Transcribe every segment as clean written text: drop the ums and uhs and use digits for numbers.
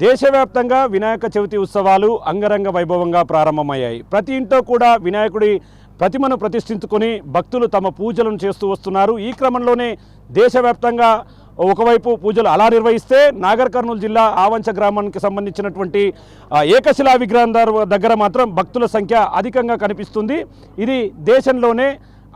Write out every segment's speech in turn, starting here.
దేశవ్యాప్తంగా వినాయక చవితి ఉత్సవాలు అంగరంగ వైభవంగా ప్రారంభమయ్యాయి. ప్రతి ఇంట్లో కూడా వినాయకుడి ప్రతిమను ప్రతిష్ఠించుకొని భక్తులు తమ పూజలను చేస్తూ వస్తున్నారు. ఈ క్రమంలోనే దేశవ్యాప్తంగా ఒకవైపు పూజలు అలా నిర్వహిస్తే నాగర్ కర్నూలు జిల్లా ఆవంచ గ్రామానికి సంబంధించినటువంటి ఏకశిలా విగ్రహం దగ్గర మాత్రం భక్తుల సంఖ్య అధికంగా కనిపిస్తుంది. ఇది దేశంలోనే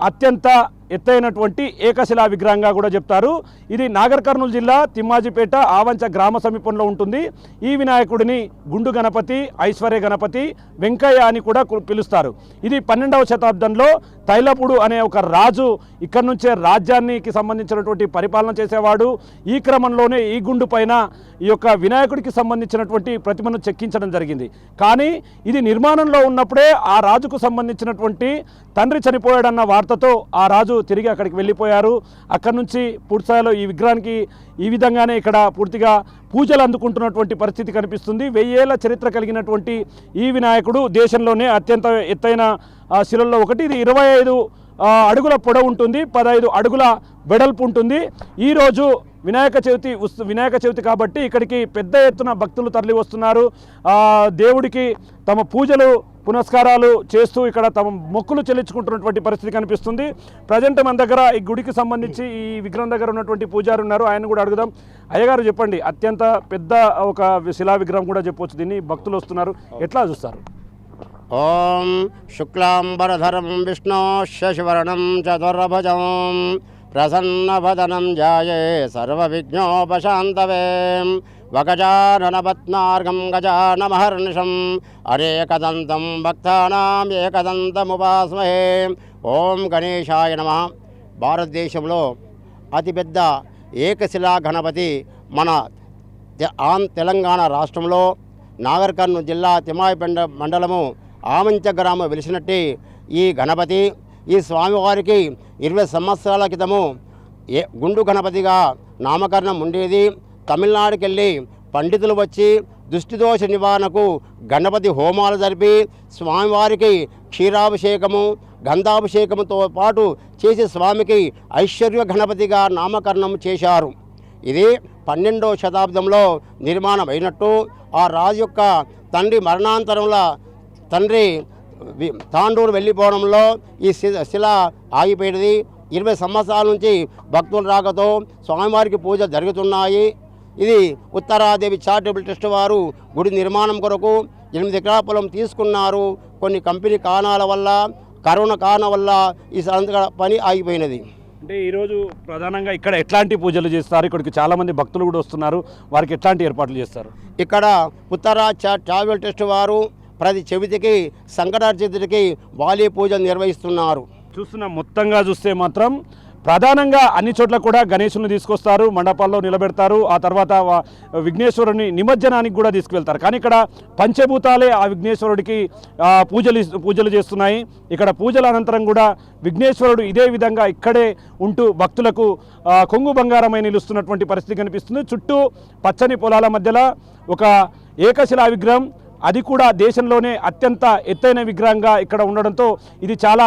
అత్యంత ఎత్తైనటువంటి ఏకశిలా విగ్రహంగా కూడా చెప్తారు. ఇది నాగర్ కర్నూలు జిల్లా తిమ్మాజిపేట ఆవంచ గ్రామ సమీపంలో ఉంటుంది. ఈ వినాయకుడిని గుండు గణపతి, ఐశ్వర్య గణపతి, వెంకయ్య అని కూడా పిలుస్తారు. ఇది 12వ శతాబ్దంలో తైలపుడు అనే ఒక రాజు ఇక్కడి నుంచే రాజ్యానికి సంబంధించినటువంటి పరిపాలన చేసేవాడు. ఈ క్రమంలోనే ఈ గుండు పైన ఈ యొక్క వినాయకుడికి సంబంధించినటువంటి ప్రతిమను చెక్కించడం జరిగింది. కానీ ఇది నిర్మాణంలో ఉన్నప్పుడే ఆ రాజుకు సంబంధించినటువంటి తండ్రి చనిపోయాడన్న వార్తతో ఆ రాజు తిరిగి అక్కడికి వెళ్ళిపోయారు. అక్కడి నుంచి పూర్తిస్థాయిలో ఈ విగ్రహానికి ఈ విధంగానే ఇక్కడ పూర్తిగా పూజలు అందుకుంటున్నటువంటి పరిస్థితి కనిపిస్తుంది. 1000 ఏళ్ల చరిత్ర కలిగినటువంటి ఈ వినాయకుడు దేశంలోనే అత్యంత ఎత్తైన శిలల్లో ఒకటి. ఇది 25 అడుగుల పొడవు ఉంటుంది, 15 అడుగుల వెడల్పు ఉంటుంది. ఈరోజు వినాయక చవితి కాబట్టి ఇక్కడికి పెద్ద ఎత్తున భక్తులు తరలి వస్తున్నారు. దేవుడికి తమ పూజలు పునస్కారాలు చేస్తూ ఇక్కడ తమ మొక్కులు చెల్లించుకుంటున్నటువంటి పరిస్థితి కనిపిస్తుంది. ప్రజెంట్ మన దగ్గర ఈ గుడికి సంబంధించి ఈ విగ్రహం దగ్గర ఉన్నటువంటి పూజారి ఉన్నారు, ఆయన కూడా అడుగుదాం. అయ్యగారు చెప్పండి, అత్యంత పెద్ద ఒక శిలా విగ్రహం కూడా చెప్పవచ్చు, దీన్ని భక్తులు వస్తున్నారు, ఎట్లా చూస్తారు? ఓం శుక్లాంబరధరం విష్ణు శశివర్ణం చతుర్భుజం ప్రసన్నవదనం ధ్యాయే సర్వవిఘ్నోపశాంతవే వగజాననపద్మార్గం గజానమహర్నిశం అనేకదంతం భక్తానాం ఏకదంతముపాస్మహే. ఓం గణేశాయ నమః. భారతదేశంలో అతిపెద్ద ఏకశిలా గణపతి మన తెలంగాణ రాష్ట్రంలో నాగర్ కర్నూలు జిల్లా తిమ్మాజిపేట మండలము ఆవంచ గ్రామం వెలిసినట్టు ఈ గణపతి, ఈ స్వామివారికి 20 సంవత్సరాల క్రితము గుండు గణపతిగా నామకరణం ఉండేది. తమిళనాడుకి వెళ్ళి పండితులు వచ్చి దృష్టిదోష నివారణకు గణపతి హోమాలు జరిపి స్వామివారికి క్షీరాభిషేకము గంధాభిషేకముతో పాటు చేసి స్వామికి ఐశ్వర్య గణపతిగా నామకరణం చేశారు. ఇది 12వ శతాబ్దంలో నిర్మాణం అయినట్టు ఆ రాజు యొక్క తండ్రి మరణాంతరంలో తండ్రి తాండూరు వెళ్ళిపోవడంలో ఈ శిల ఆగిపోయినది. 20 సంవత్సరాల నుంచి భక్తుల రాకతో స్వామివారికి పూజ జరుగుతున్నాయి. ఇది ఉత్తరాదేవి చారిటబుల్ ట్రస్ట్ వారు గుడి నిర్మాణం కొరకు 8 ఎకరాల పొలం తీసుకున్నారు. కొన్ని కంపెనీ కారణాల వల్ల, కరోనా కారణం వల్ల ఈ పని ఆగిపోయినది. అంటే ఈరోజు ప్రధానంగా ఇక్కడ ఎట్లాంటి పూజలు చేస్తారు? ఇక్కడికి చాలామంది భక్తులు కూడా వస్తున్నారు, వారికి ఎట్లాంటి ఏర్పాట్లు చేస్తారు? ఇక్కడ ఉత్తరా చారిటబుల్ ట్రస్ట్ వారు ప్రతి చవితికి సంకటార చతుర్థికి బాలీ పూజలు నిర్వహిస్తున్నారు. మొత్తంగా చూస్తే మాత్రం ప్రధానంగా అన్ని చోట్ల కూడా గణేశుని తీసుకొస్తారు, మండపాల్లో నిలబెడతారు, ఆ తర్వాత విఘ్నేశ్వరుని నిమజ్జనానికి కూడా తీసుకువెళ్తారు. కానీ ఇక్కడ పంచభూతాలే ఆ విఘ్నేశ్వరుడికి పూజలు చేస్తున్నాయి. ఇక్కడ పూజల అనంతరం కూడా విఘ్నేశ్వరుడు ఇదే విధంగా ఇక్కడే ఉంటూ భక్తులకు కొంగు బంగారమై నిలుస్తున్నటువంటి పరిస్థితి కనిపిస్తుంది. చుట్టూ పచ్చని పొలాల మధ్యలో ఒక ఏకశిలా విగ్రహం, అది కూడా దేశంలోనే అత్యంత ఎత్తైన విగ్రహంగా ఇక్కడ ఉండడంతో ఇది చాలా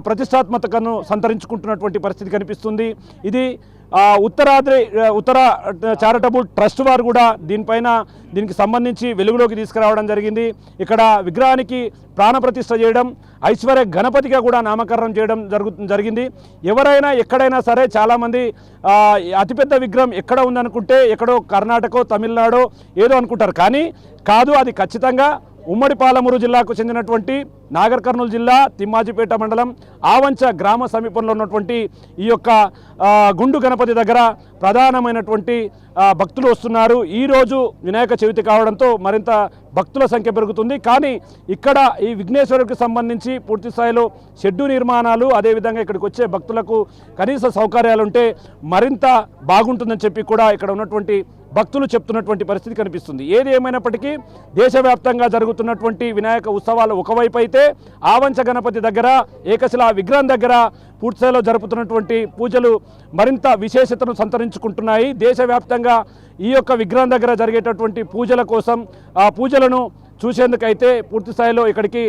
ప్రతిష్టాత్మకతను సంతరించుకుంటున్నటువంటి పరిస్థితి కనిపిస్తుంది. ఇది ఉత్తర చారిటబుల్ ట్రస్ట్ వారు కూడా దీనికి సంబంధించి వెలుగులోకి తీసుకురావడం జరిగింది. ఇక్కడ విగ్రహానికి ప్రాణప్రతిష్ఠ చేయడం, ఐశ్వర్య గణపతిగా కూడా నామకరణం చేయడం జరిగింది. ఎవరైనా ఎక్కడైనా సరే చాలామంది అతిపెద్ద విగ్రహం ఎక్కడ ఉందనుకుంటే ఎక్కడో కర్ణాటక, తమిళనాడు ఏదో అనుకుంటారు. కానీ కాదు, అది ఖచ్చితంగా ఉమ్మడి పాలమూరు జిల్లాకు చెందినటువంటి నాగర్ కర్నూలు జిల్లా తిమ్మాజిపేట మండలం ఆవంచ గ్రామ సమీపంలో ఉన్నటువంటి ఈ యొక్క గుండు గణపతి దగ్గర ప్రధానమైనటువంటి భక్తులు వస్తున్నారు. ఈరోజు వినాయక చవితి కావడంతో మరింత భక్తుల సంఖ్య పెరుగుతుంది. కానీ ఇక్కడ ఈ విఘ్నేశ్వరుడికి సంబంధించి పూర్తి స్థాయిలో షెడ్డు నిర్మాణాలు, అదేవిధంగా ఇక్కడికి వచ్చే భక్తులకు కనీస సౌకర్యాలు ఉంటే మరింత బాగుంటుందని చెప్పి కూడా ఇక్కడ ఉన్నటువంటి భక్తులు చెప్తున్నటువంటి పరిస్థితి కనిపిస్తుంది. ఏది ఏమైనప్పటికీ దేశవ్యాప్తంగా జరుగుతున్నటువంటి వినాయక ఉత్సవాలు ఒకవైపు అయితే ఆవంచ గణపతి దగ్గర ఏకశిలా విగ్రహం దగ్గర పూర్తిస్థాయిలో జరుపుతున్నటువంటి పూజలు మరింత విశేషతను సంతరించుకుంటున్నాయి. దేశవ్యాప్తంగా ఈ యొక్క విగ్రహం దగ్గర జరిగేటటువంటి పూజల కోసం ఆ పూజలను చూసేందుకైతే పూర్తి స్థాయిలో ఇక్కడికి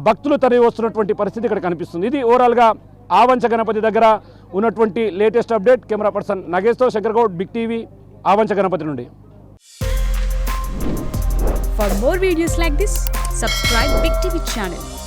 భక్తులు తరలి వస్తున్నటువంటి పరిస్థితి ఇక్కడ కనిపిస్తుంది. ఇది ఓవరాల్గా ఆవంచ గణపతి దగ్గర ఉన్నటువంటి లేటెస్ట్ అప్డేట్. కెమెరా పర్సన్ నగేష్తో శంకర్ గౌడ్, బిగ్ టీవీ, ఆవంచ గణపతి నుండి. For more videos like this, subscribe Big TV channel.